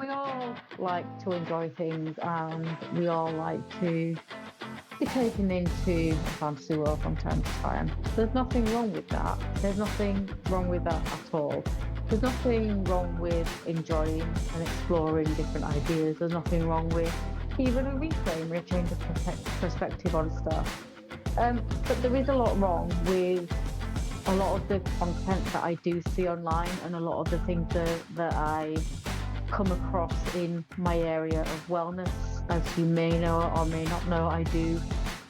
we all like to enjoy things and we all like to be taken into a fantasy world from time to time. There's nothing wrong with that. There's nothing wrong with that at all. There's nothing wrong with enjoying and exploring different ideas. There's nothing wrong with even a reframe or a change of perspective on stuff. But there is a lot wrong with a lot of the content that I do see online and a lot of the things that I come across in my area of wellness. As you may know or may not know, I do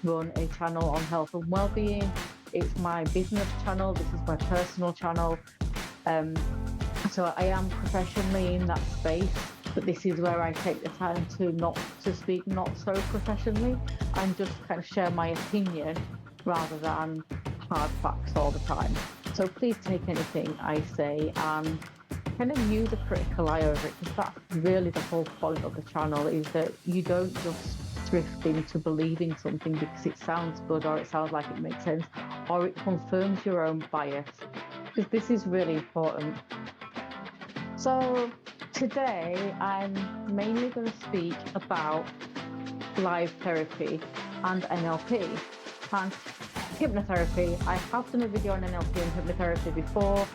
run a channel on health and well-being. It's my business channel. This is my personal channel. Um, so I am professionally in that space, but this is where I take the time to not to speak not so professionally and just kind of share my opinion rather than hard facts all the time. So please take anything I say and kind of use a critical eye over it, because that's really the whole point of the channel, is that you don't just drift into believing something because it sounds good or it sounds like it makes sense or it confirms your own bias, because this is really important. So today I'm mainly going to speak about live therapy and NLP and hypnotherapy. I have done a video on NLP and hypnotherapy before.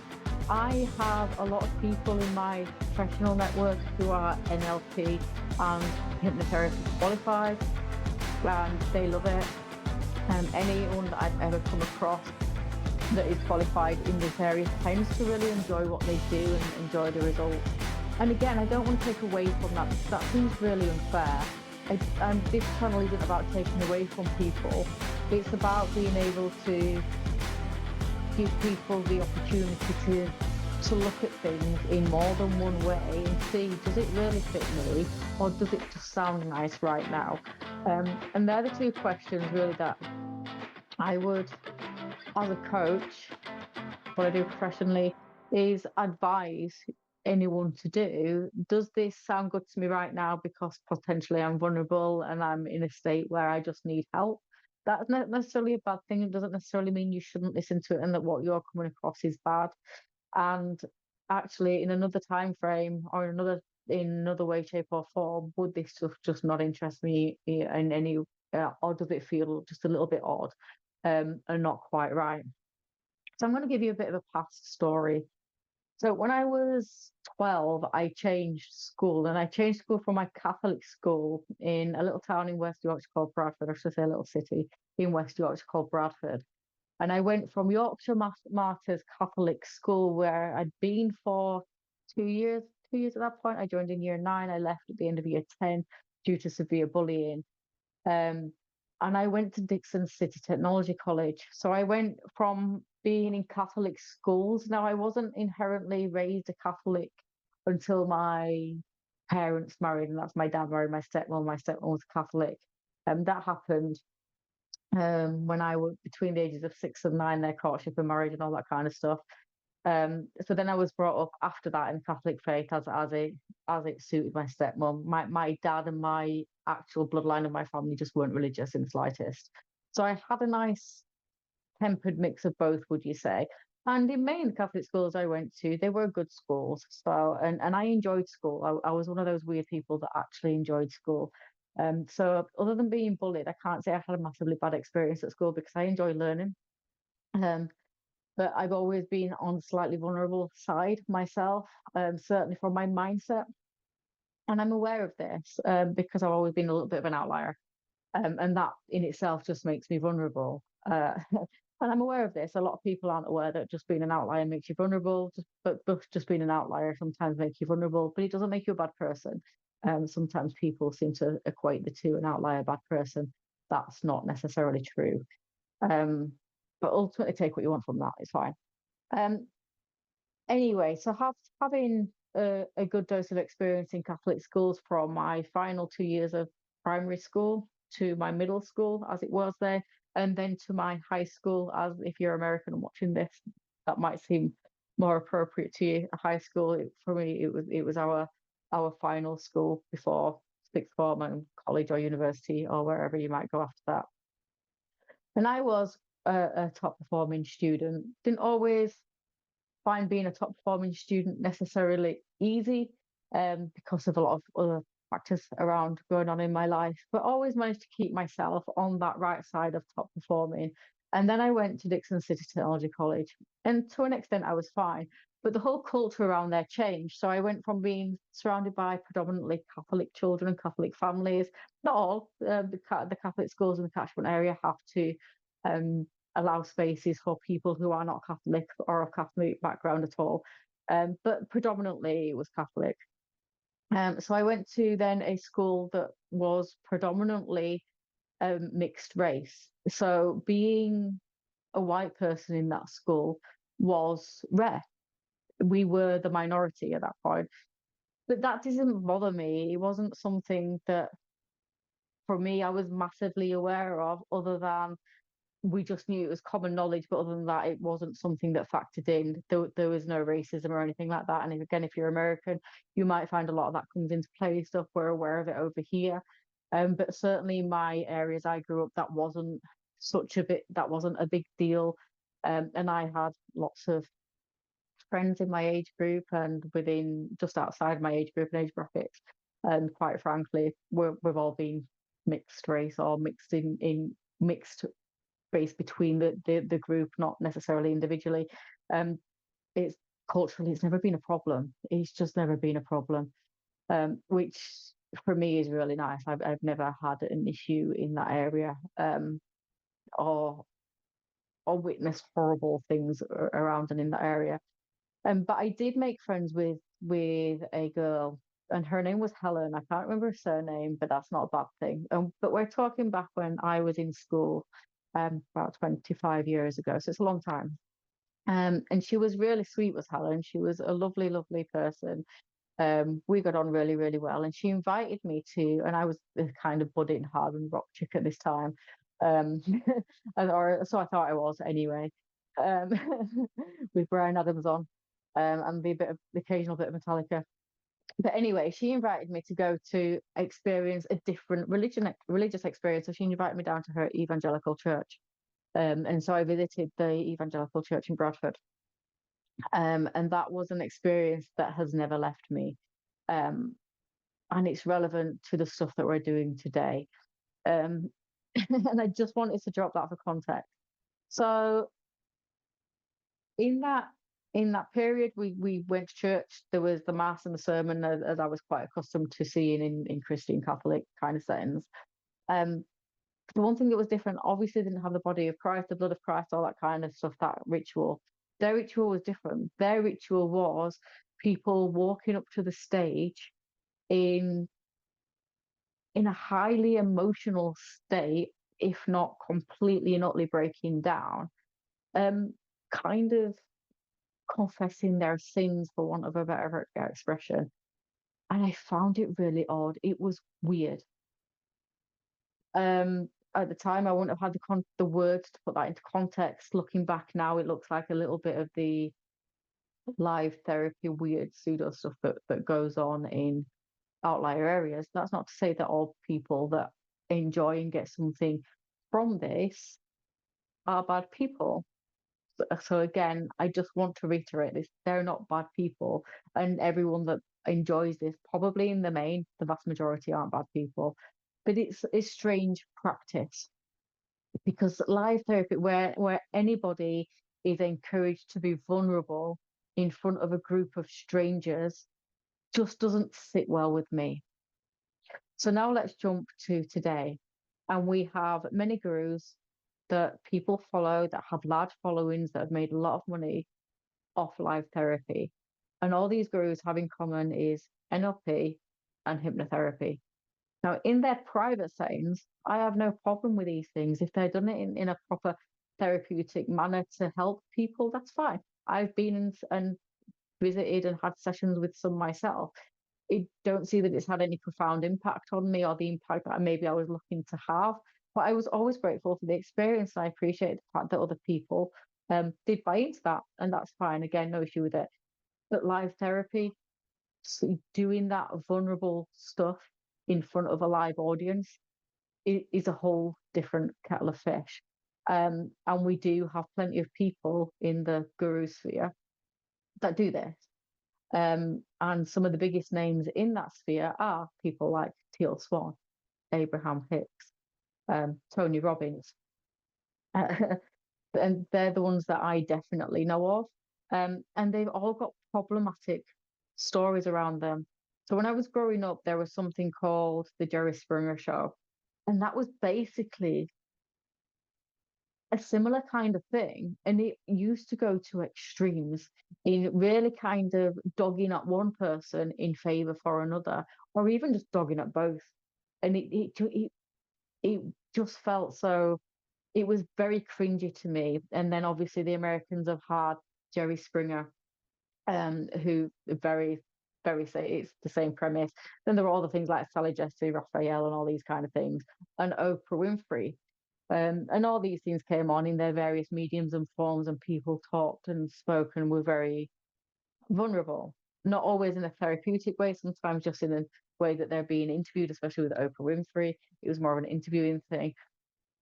I have a lot of people in my professional network who are NLP and hypnotherapy qualified, and they love it. Anyone that I've ever come across that is qualified in this area tends to really enjoy what they do and enjoy the results. And again, I don't want to take away from that because that seems really unfair. And this channel isn't about taking away from people. It's about being able to give people the opportunity to look at things in more than one way and see, does it really fit me or does it just sound nice right now? And they're the two questions really that I would, as a coach, what I do professionally, is advise anyone to do. Does this sound good to me right now because potentially I'm vulnerable and I'm in a state where I just need help? That's not necessarily a bad thing. It doesn't necessarily mean you shouldn't listen to it and that what you're coming across is bad. And actually, in another time frame or in another way, shape, or form, would this stuff just not interest me in any, or does it feel just a little bit odd and not quite right? So I'm going to give you a bit of a past story. So when I was 12, I changed school, and I changed school from my Catholic school in a little town in West Yorkshire called Bradford. I should say a little city in West Yorkshire called Bradford. And I went from Yorkshire Martyrs Catholic School, where I'd been for 2 years. 2 years at that point. I joined in year 9. I left at the end of year 10 due to severe bullying. Um, and I went to Dixon City Technology College. So I went from being in Catholic schools. Now, I wasn't inherently raised a Catholic until my parents married, and that's my dad married my stepmom. My stepmom was Catholic. That happened when I was between the ages of 6 and 9, their courtship and marriage and all that kind of stuff. So then I was brought up after that in Catholic faith as it suited my stepmom. My dad and my actual bloodline of my family just weren't religious in the slightest. So I had a nice tempered mix of both, would you say? And in main Catholic schools I went to, they were good schools. So and I enjoyed school. I was one of those weird people that actually enjoyed school. So other than being bullied, I can't say I had a massively bad experience at school because I enjoy learning. Um, but I've always been on the slightly vulnerable side myself, certainly from my mindset. And I'm aware of this because I've always been a little bit of an outlier. And that in itself just makes me vulnerable. And I'm aware of this. A lot of people aren't aware that just being an outlier makes you vulnerable, but just being an outlier sometimes makes you vulnerable, but it doesn't make you a bad person. Sometimes people seem to equate the two, an outlier, bad person. That's not necessarily true. Um, but ultimately, take what you want from that. It's fine. Um, anyway, so having a good dose of experience in Catholic schools from my final 2 years of primary school to my middle school, as it was there, and then to my high school, as if you're American and watching this, that might seem more appropriate to you. A high school, for me, it was our final school before sixth form and college or university or wherever you might go after that. And I was a top performing student. Didn't always find being a top performing student necessarily easy. because of a lot of other factors around going on in my life, but always managed to keep myself on that right side of top performing. And then I went to Dixon City Technology College, and to an extent, I was fine. But the whole culture around there changed. So I went from being surrounded by predominantly Catholic children and Catholic families. Not all, the Catholic schools in the catchment area have to um, allow spaces for people who are not Catholic or of Catholic background at all. But predominantly it was Catholic. So I went to then a school that was predominantly mixed race. So being a white person in that school was rare. We were the minority at that point. But that didn't bother me. It wasn't something that, for me, I was massively aware of, other than we just knew it was common knowledge. But other than that, it wasn't something that factored in. There was no racism or anything like that. And again, if you're American, you might find a lot of that comes into play. Stuff we're aware of it over here. But certainly in my areas I grew up, that wasn't a big deal. And I had lots of friends in my age group and within just outside my age group and age brackets. And quite frankly, we've all been mixed race or in mixed race between the group, not necessarily individually. It's culturally, it's never been a problem. It's just never been a problem, which for me is really nice. I've never had an issue in that area, or witnessed horrible things around and in that area. But I did make friends with a girl, and her name was Helen. I can't remember her surname, but that's not a bad thing. But we're talking back when I was in school, about 25 years ago. So it's a long time. And she was really sweet, was Helen. She was a lovely, lovely person. We got on really, really well. And she invited me to, and I was the kind of budding hard and rock chick at this time. Um, or so I thought I was anyway. Um, with Brian Adams on, and the occasional bit of Metallica. But anyway, she invited me to go to experience a different religious experience. So she invited me down to her evangelical church. And so I visited the evangelical church in Bradford. And that was an experience that has never left me. Um, and it's relevant to the stuff that we're doing today. Um, and I just wanted to drop that for context. So in that period, we went to church. There was the mass and the sermon, as I was quite accustomed to seeing in Christian Catholic kind of settings. The one thing that was different, obviously, didn't have the body of Christ, the blood of Christ, all that kind of stuff. That ritual, their ritual was different. Their ritual was people walking up to the stage in a highly emotional state, if not completely and utterly breaking down, kind of confessing their sins, for want of a better expression. And I found it really odd. It was weird. At the time, I wouldn't have had the words to put that into context. Looking back now, it looks like a little bit of the live therapy, weird pseudo stuff that goes on in outlier areas. That's not to say that all people that enjoy and get something from this are bad people. So again, I just want to reiterate this: they're not bad people, and everyone that enjoys this, probably in the main, the vast majority aren't bad people. But it's strange practice, because live therapy, where anybody is encouraged to be vulnerable in front of a group of strangers, just doesn't sit well with me. So now let's jump to today. And we have many gurus that people follow that have large followings that have made a lot of money off live therapy. And all these gurus have in common is NLP and hypnotherapy. Now, in their private settings, I have no problem with these things. If they're done it in a proper therapeutic manner to help people, that's fine. I've been and visited and had sessions with some myself. I don't see that it's had any profound impact on me, or the impact that maybe I was looking to have. But I was always grateful for the experience, and I appreciate the fact that other people did buy into that, and that's fine. Again, no issue with it. But live therapy, so doing that vulnerable stuff in front of a live audience, is a whole different kettle of fish. And we do have plenty of people in the guru sphere that do this. And some of the biggest names in that sphere are people like Teal Swan, Abraham Hicks, Tony Robbins. And they're the ones that I definitely know of. And they've all got problematic stories around them. So when I was growing up, there was something called the Jerry Springer Show. And that was basically a similar kind of thing. And it used to go to extremes in really kind of dogging up one person in favor for another, or even just dogging up both. And it just felt so, it was very cringy to me. And then obviously the Americans have had Jerry Springer, who very say it's the same premise. Then there are all the things like Sally Jesse, Raphael, and all these kind of things, and Oprah Winfrey. And all these things came on in their various mediums and forms, and people talked and spoke and were very vulnerable. Not always in a therapeutic way, sometimes just in a way that they're being interviewed, especially with Oprah Winfrey. It was more of an interviewing thing.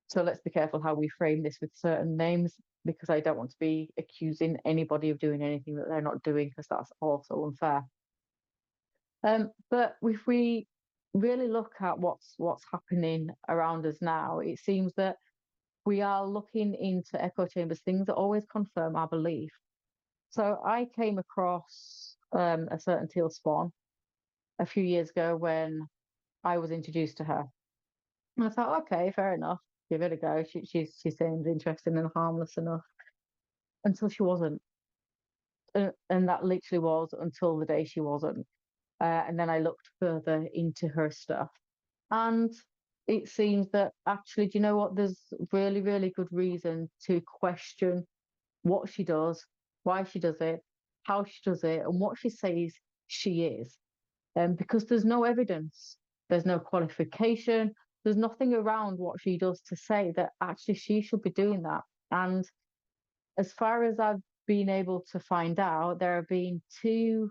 So let's be careful how we frame this with certain names, because I don't want to be accusing anybody of doing anything that they're not doing, because that's also unfair. But if we really look at what's happening around us now, it seems that we are looking into echo chambers, things that always confirm our belief. So I came across a certain Teal Swan a few years ago when I was introduced to her. And I thought, okay, fair enough, give it a go. She seems interesting and harmless enough, until she wasn't. And that literally was until the day she wasn't. And then I looked further into her stuff. And it seems that actually, do you know what? There's really, really good reason to question what she does, why she does it, how she does it, and what she says she is. Because there's no evidence, there's no qualification, there's nothing around what she does to say that actually she should be doing that. And as far as I've been able to find out, there have been 2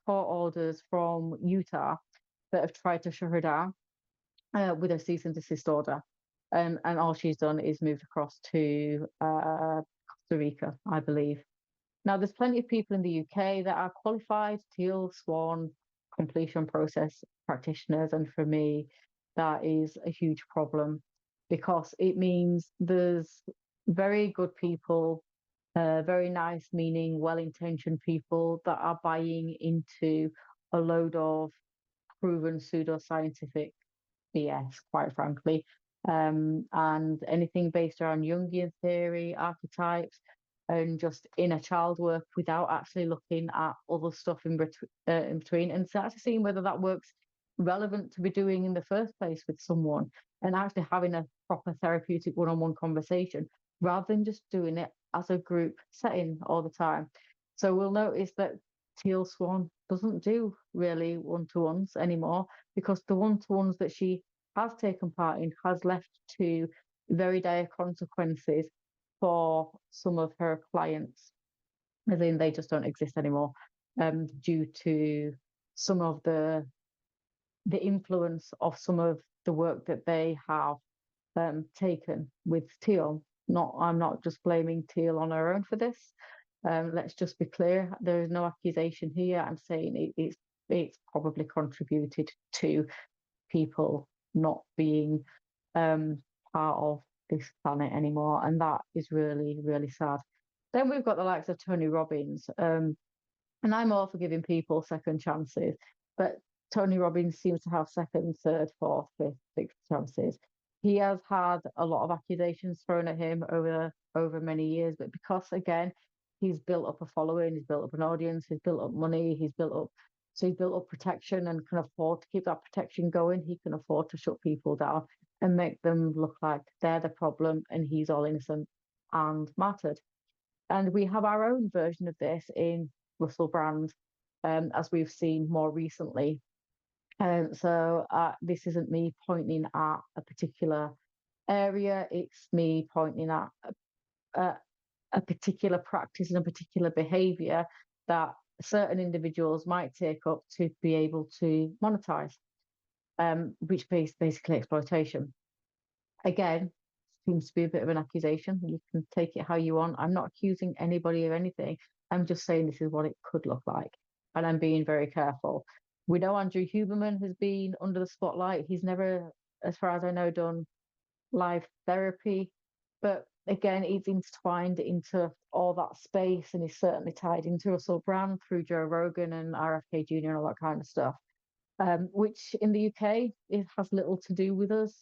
court orders from Utah that have tried to shut her down with a cease and desist order. And all she's done is moved across to Costa Rica, I believe. Now, there's plenty of people in the UK that are qualified Teal Swan completion process practitioners. And for me, that is a huge problem, because it means there's very good people, very nice meaning, well-intentioned people that are buying into a load of proven pseudoscientific BS, quite frankly. And anything based around Jungian theory, archetypes, and just inner child work, without actually looking at other stuff in between, and so actually seeing whether that work's relevant to be doing in the first place with someone, and actually having a proper therapeutic one-on-one conversation, rather than just doing it as a group setting all the time. So we'll notice that Teal Swan doesn't do really one-to-ones anymore, because the one-to-ones that she has taken part in has left to very dire consequences for some of her clients, as in they just don't exist anymore, due to some of the influence of some of the work that they have taken with Teal. I'm not just blaming Teal on her own for this. Let's just be clear, there is no accusation here. I'm saying it's probably contributed to people not being part of this planet anymore, and that is really, really sad. Then we've got the likes of Tony Robbins, and I'm all for giving people second chances, but Tony Robbins seems to have second, third, fourth, fifth, sixth chances. He has had a lot of accusations thrown at him over many years, but because again, he's built up a following, he's built up an audience, he's built up money, he's built up protection, and can afford to keep that protection going. He can afford to shut people down and make them look like they're the problem and he's all innocent and martyred. And we have our own version of this in Russell Brand, as we've seen more recently. So this isn't me pointing at a particular area, it's me pointing at a particular practice and a particular behavior that certain individuals might take up to be able to monetize, which is basically exploitation. Again, seems to be a bit of an accusation. You can take it how you want. I'm not accusing anybody of anything. I'm just saying this is what it could look like. and I'm being very careful. We know Andrew Huberman has been under the spotlight. He's never, as far as I know, done live therapy, but again, it's intertwined into all that space, and is certainly tied into Russell Brand through Joe Rogan and RFK Jr. and all that kind of stuff. Which in the UK it has little to do with us.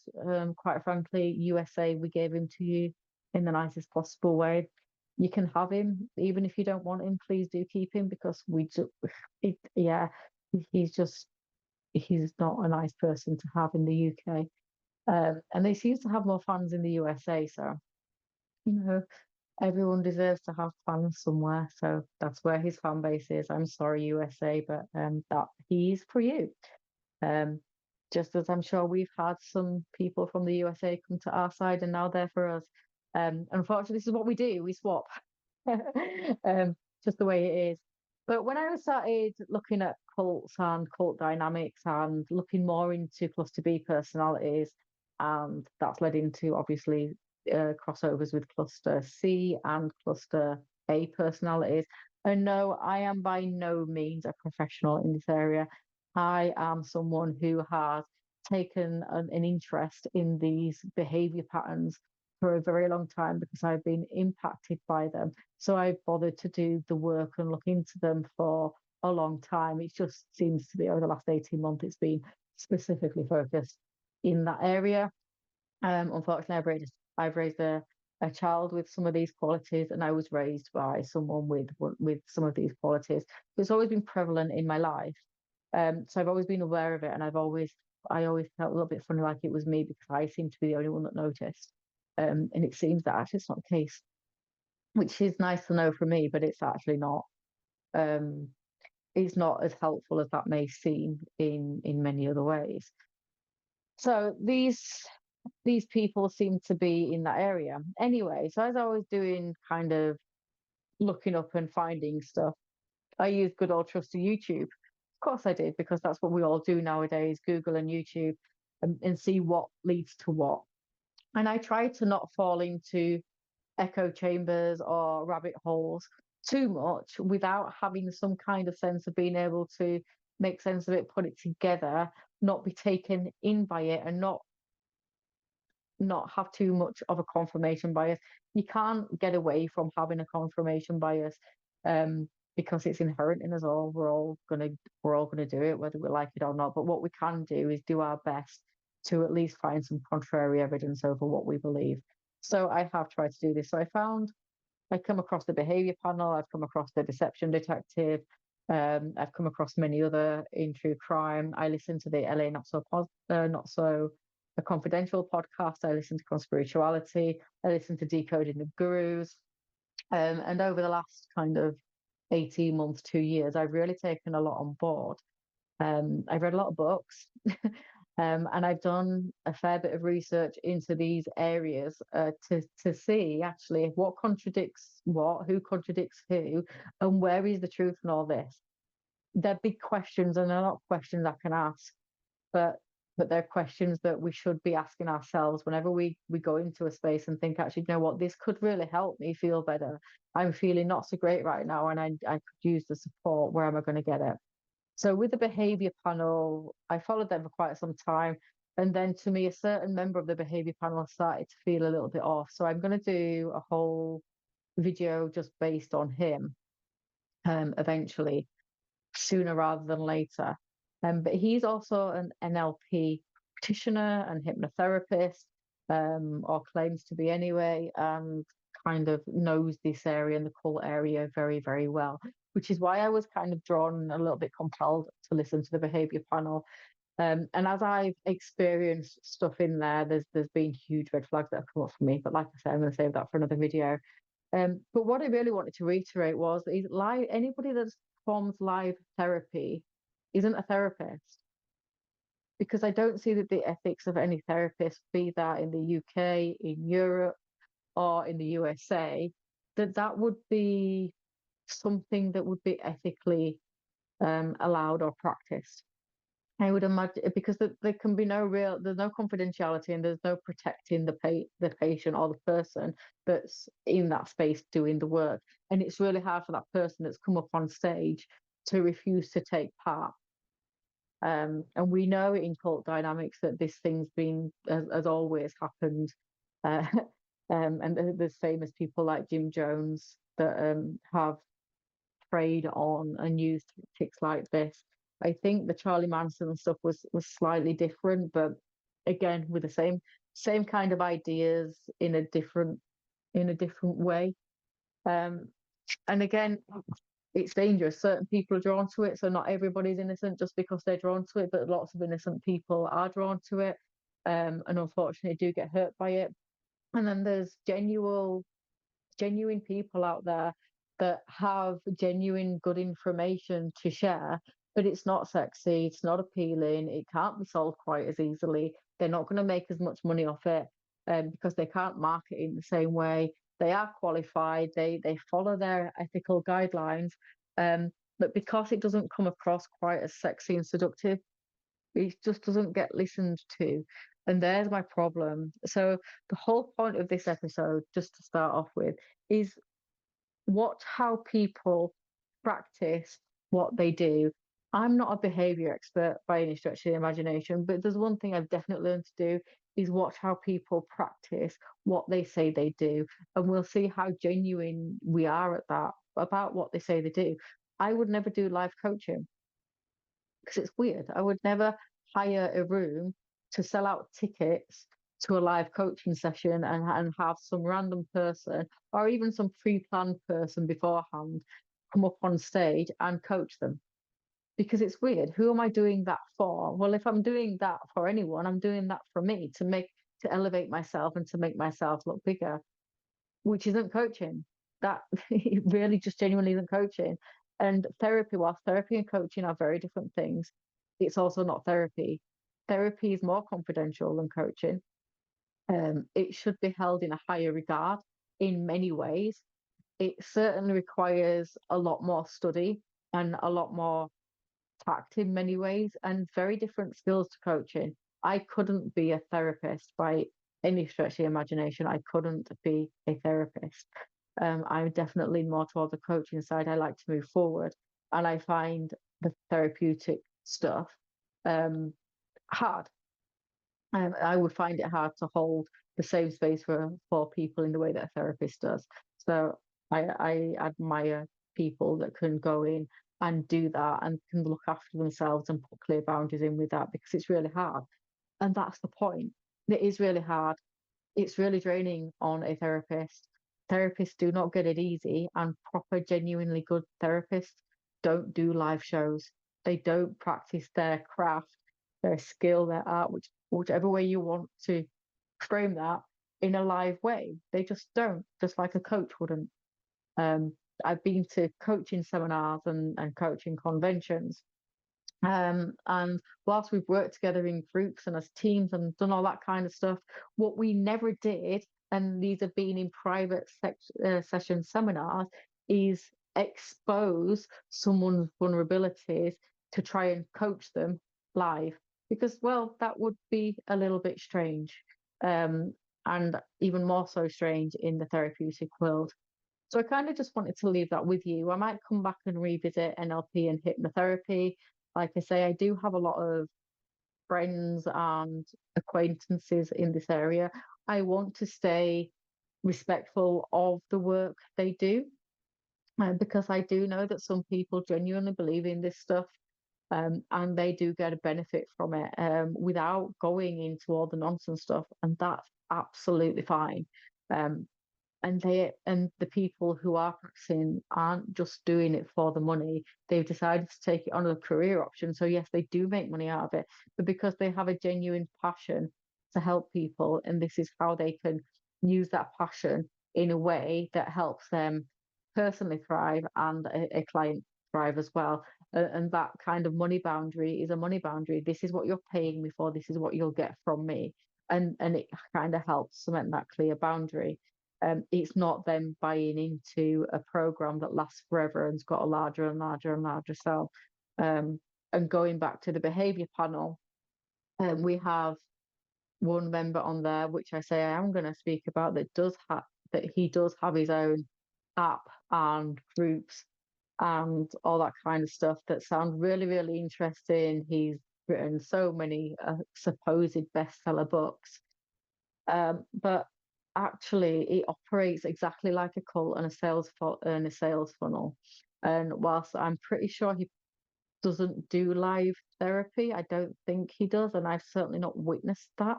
Quite frankly, USA, we gave him to you in the nicest possible way. You can have him, even if you don't want him. Please do keep him, because yeah, he's just he's not a nice person to have in the UK. And they seem to have more fans in the USA, so you know everyone deserves to have fans somewhere. So that's where his fan base is. I'm sorry, USA, but that he's for you. Um, just as I'm sure we've had some people from the USA come to our side and now they're for us. Unfortunately, this is what we do. We swap. Just the way it is. But when I started looking at cults and cult dynamics and looking more into cluster B personalities, and that's led into obviously crossovers with cluster C and cluster A personalities. And no, I am by no means a professional in this area. I am someone who has taken an interest in these behavior patterns for a very long time because I've been impacted by them. So I've bothered to do the work and look into them for a long time. It just seems to be over the last 18 months, it's been specifically focused in that area. Unfortunately, I've raised a child with some of these qualities, and I was raised by someone with some of these qualities. It's always been prevalent in my life. So I've always been aware of it, and I always felt a little bit funny, like it was me, because I seem to be the only one that noticed. And it seems that actually it's not the case, which is nice to know for me, but it's actually not. Um, it's not as helpful as that may seem in many other ways. So these people seem to be in that area anyway. So as I was doing kind of looking up and finding stuff, I used good old trusty YouTube. Of course I did, because that's what we all do nowadays, Google and YouTube, and see what leads to what. And I tried to not fall into echo chambers or rabbit holes too much without having some kind of sense of being able to make sense of it, put it together, not be taken in by it, and not have too much of a confirmation bias. You can't get away from having a confirmation bias, because it's inherent in us all. We're all gonna do it, whether we like it or not. But what we can do is do our best to at least find some contrary evidence over what we believe. So I have tried to do this. So I come across the behavior panel, I've come across the deception detective, I've come across many other in true crime. I listen to the LA Not So a Confidential podcast. I listen to Conspirituality. I listen to Decoding the Gurus. And over the last kind of 18 months, 2 years, I've really taken a lot on board. I've read a lot of books. And I've done a fair bit of research into these areas to see actually what contradicts what, who contradicts who, and where is the truth in all this. They're big questions, and they're not questions I can ask, but they're questions that we should be asking ourselves whenever we go into a space and think, actually, you know what, this could really help me feel better. I'm feeling not so great right now, and I could use the support. Where am I going to get it? So with the behavior panel, I followed them for quite some time. And then to me, a certain member of the behavior panel started to feel a little bit off. So I'm going to do a whole video just based on him, eventually, sooner rather than later. But he's also an NLP practitioner and hypnotherapist, or claims to be anyway, and kind of knows this area and the cult area very, very well, which is why I was kind of drawn, a little bit compelled to listen to the behavior panel. And as I've experienced stuff in there, there's been huge red flags that have come up for me. But like I said, I'm going to save that for another video. But what I really wanted to reiterate was that anybody that performs live therapy isn't a therapist, because I don't see that the ethics of any therapist, be that in the UK, in Europe, or in the USA, that would be something that would be ethically allowed or practiced. I would imagine, because there can be there's no confidentiality, and there's no protecting the patient or the person that's in that space doing the work. And it's really hard for that person that's come up on stage to refuse to take part. And we know in cult dynamics that this thing's been, has always happened. Uh, and there's famous people like Jim Jones that have preyed on and used tactics like this. I think the Charlie Manson stuff was slightly different, but again with the same kind of ideas in a different way. Um, and again, it's dangerous. Certain people are drawn to it, so not everybody's innocent just because they're drawn to it, but lots of innocent people are drawn to it, and unfortunately do get hurt by it. And then there's genuine people out there that have genuine good information to share, but it's not sexy, it's not appealing, it can't be sold quite as easily. They're not going to make as much money off it, because they can't market it in the same way. They are qualified, they follow their ethical guidelines, but because it doesn't come across quite as sexy and seductive, it just doesn't get listened to. And there's my problem. So the whole point of this episode, just to start off with, is watch how people practice what they do. I'm not a behavior expert by any stretch of the imagination, but there's one thing I've definitely learned to do is watch how people practice what they say they do. And we'll see how genuine we are at that, about what they say they do. I would never do life coaching because it's weird. I would never hire a room to sell out tickets to a live coaching session and have some random person or even some pre-planned person beforehand come up on stage and coach them, because it's weird. Who am I doing that for? Well, if I'm doing that for anyone, I'm doing that for me to elevate myself and to make myself look bigger, which isn't coaching. That it really just genuinely isn't coaching. And therapy, whilst therapy and coaching are very different things, it's also not therapy. Therapy is more confidential than coaching. It should be held in a higher regard in many ways. It certainly requires a lot more study and a lot more tact in many ways, and very different skills to coaching. I couldn't be a therapist by any stretch of the imagination. I couldn't be a therapist. I'm definitely more towards the coaching side. I like to move forward, and I find the therapeutic stuff hard. I would find it hard to hold the same space for people in the way that a therapist does. So I admire people that can go in and do that and can look after themselves and put clear boundaries in with that, because it's really hard. And that's the point. It is really hard. It's really draining on a therapist. Therapists do not get it easy, and proper, genuinely good therapists don't do live shows. They don't practice their craft, their skill, their art, whichever way you want to frame that, in a live way. They just don't, just like a coach wouldn't. Um, I've been to coaching seminars and coaching conventions. And whilst we've worked together in groups and as teams and done all that kind of stuff, what we never did, and these have been in private session seminars, is expose someone's vulnerabilities to try and coach them live. Because, well, that would be a little bit strange, and even more so strange in the therapeutic world. So I kind of just wanted to leave that with you. I might come back and revisit NLP and hypnotherapy. Like I say, I do have a lot of friends and acquaintances in this area. I want to stay respectful of the work they do, because I do know that some people genuinely believe in this stuff, and they do get a benefit from it, without going into all the nonsense stuff, and that's absolutely fine. Um, and the people who are practicing aren't just doing it for the money. They've decided to take it on as a career option. So yes, they do make money out of it, but because they have a genuine passion to help people, and this is how they can use that passion in a way that helps them personally thrive and a client thrive as well. And that kind of money boundary is a money boundary. This is what you're paying me for. This is what you'll get from me. And it kind of helps cement that clear boundary. It's not them buying into a program that lasts forever and's got a larger and larger and larger sell. And going back to the behavior panel, we have one member on there, which I say I am going to speak about, that he does have his own app and groups and all that kind of stuff that sound really, really interesting. He's written so many supposed bestseller books, but actually it operates exactly like a cult and a sales funnel. And whilst I'm pretty sure he doesn't do live therapy, I don't think he does, and I've certainly not witnessed that.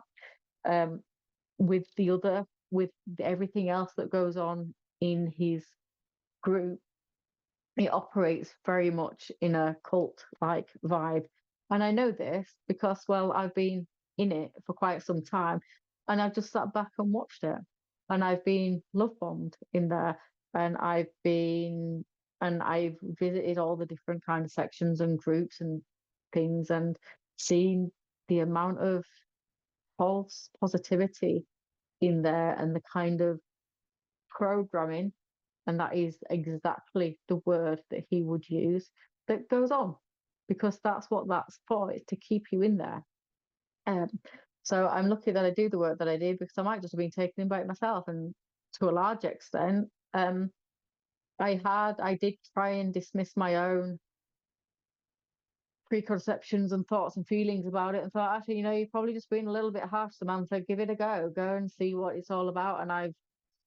Um, with everything else that goes on in his group, it operates very much in a cult like vibe. And I know this because, well, I've been in it for quite some time, and I've just sat back and watched it. And I've been love bombed in there. And I've visited all the different kind of sections and groups and things, and seen the amount of false positivity in there and the kind of programming, and that is exactly the word that he would use, that goes on, because that's what that's for. It's to keep you in there. Um, so I'm lucky that I do the work that I do, because I might just have been taken in by it myself. And to a large extent, I did try and dismiss my own preconceptions and thoughts and feelings about it, and thought, actually, you're probably just being a little bit harsh, Samantha. Give it a go and see what it's all about. And I've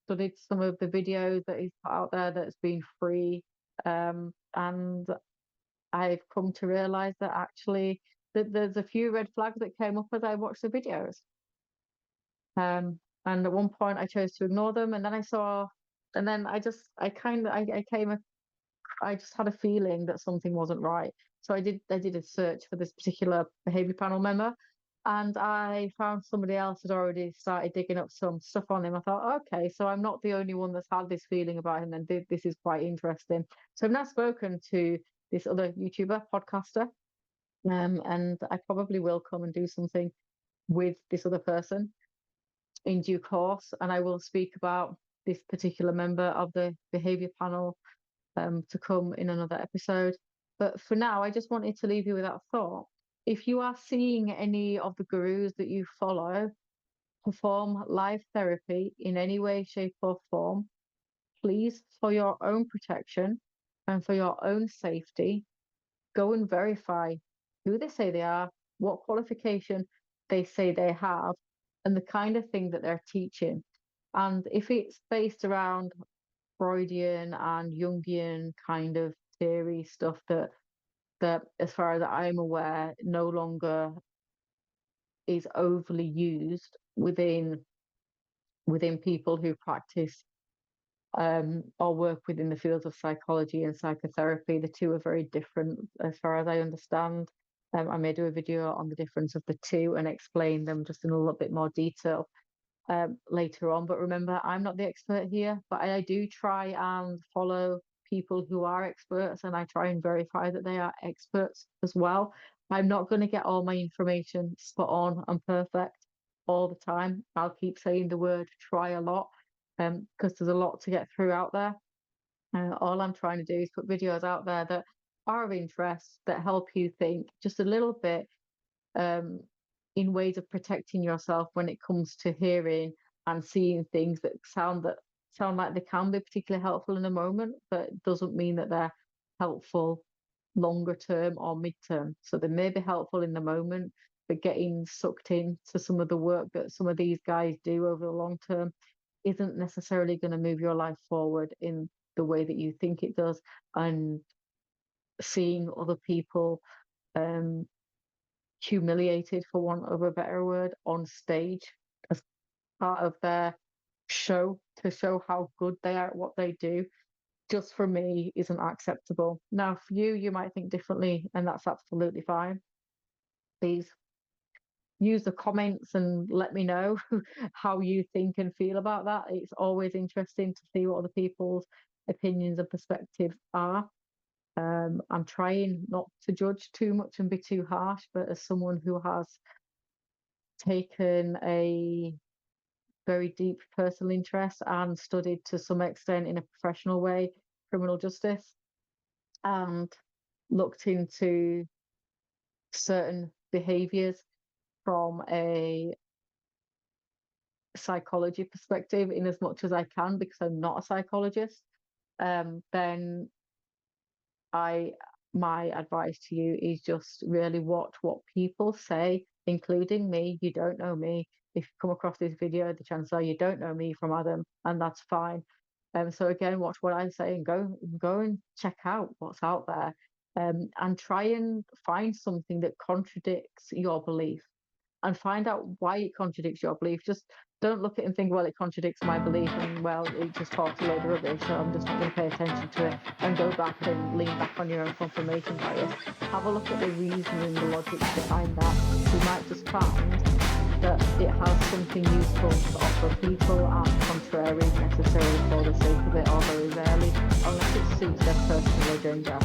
studied some of the videos that he's put out there that's been free, and I've come to realize that actually that there's a few red flags that came up as I watched the videos. And at one point I chose to ignore them, and then I just had a feeling that something wasn't right. So I did a search for this particular behavior panel member, and I found somebody else had already started digging up some stuff on him. I thought, okay, so I'm not the only one that's had this feeling about him, and this is quite interesting. So I've now spoken to this other YouTuber, podcaster, and I probably will come and do something with this other person in due course, and I will speak about this particular member of the behavior panel to come in another episode. But for now, I just wanted to leave you with that thought. If you are seeing any of the gurus that you follow perform live therapy in any way, shape, or form, please, for your own protection and for your own safety, go and verify who they say they are, what qualification they say they have, and the kind of thing that they're teaching. And if it's based around Freudian and Jungian kind of theory stuff that as far as I'm aware no longer is overly used within people who practice or work within the fields of psychology and psychotherapy. The two are very different as far as I understand. I may do a video on the difference of the two and explain them just in a little bit more detail later on. But remember, I'm not the expert here, but I do try and follow people who are experts, and I try and verify that they are experts as well. I'm not going to get all my information spot on and perfect all the time. I'll keep saying the word try a lot, because there's a lot to get through out there. All I'm trying to do is put videos out there that are of interest, that help you think just a little bit, um, in ways of protecting yourself when it comes to hearing and seeing things that sound like they can be particularly helpful in a moment, but it doesn't mean that they're helpful longer term or midterm. So they may be helpful in the moment, but getting sucked into some of the work that some of these guys do over the long term isn't necessarily going to move your life forward in the way that you think it does. And seeing other people humiliated, for want of a better word, on stage as part of their show to show how good they are at what they do, just for me isn't acceptable. Now, for you, you might think differently, and that's absolutely fine. Please use the comments and let me know how you think and feel about that. It's always interesting to see what other people's opinions and perspectives are. I'm trying not to judge too much and be too harsh, but as someone who has taken a very deep personal interest and studied to some extent in a professional way criminal justice, and looked into certain behaviors from a psychology perspective in as much as I can, because I'm not a psychologist, then My advice to you is just really watch what people say, including me. You don't know me. If you come across this video, the chances are you don't know me from Adam, and that's fine. So again, watch what I say and go and check out what's out there, and try and find something that contradicts your belief, and find out why it contradicts your belief. Just don't look at it and think, well, it contradicts my belief, and well, it just talks a load of rubbish, so I'm just not going to pay attention to it, and go back and lean back on your own confirmation bias. Have a look at the reason and the logic behind that. You might just find that it has something useful to offer. People aren't contrary necessarily for the sake of it, or very rarely, unless it suits their personal agenda.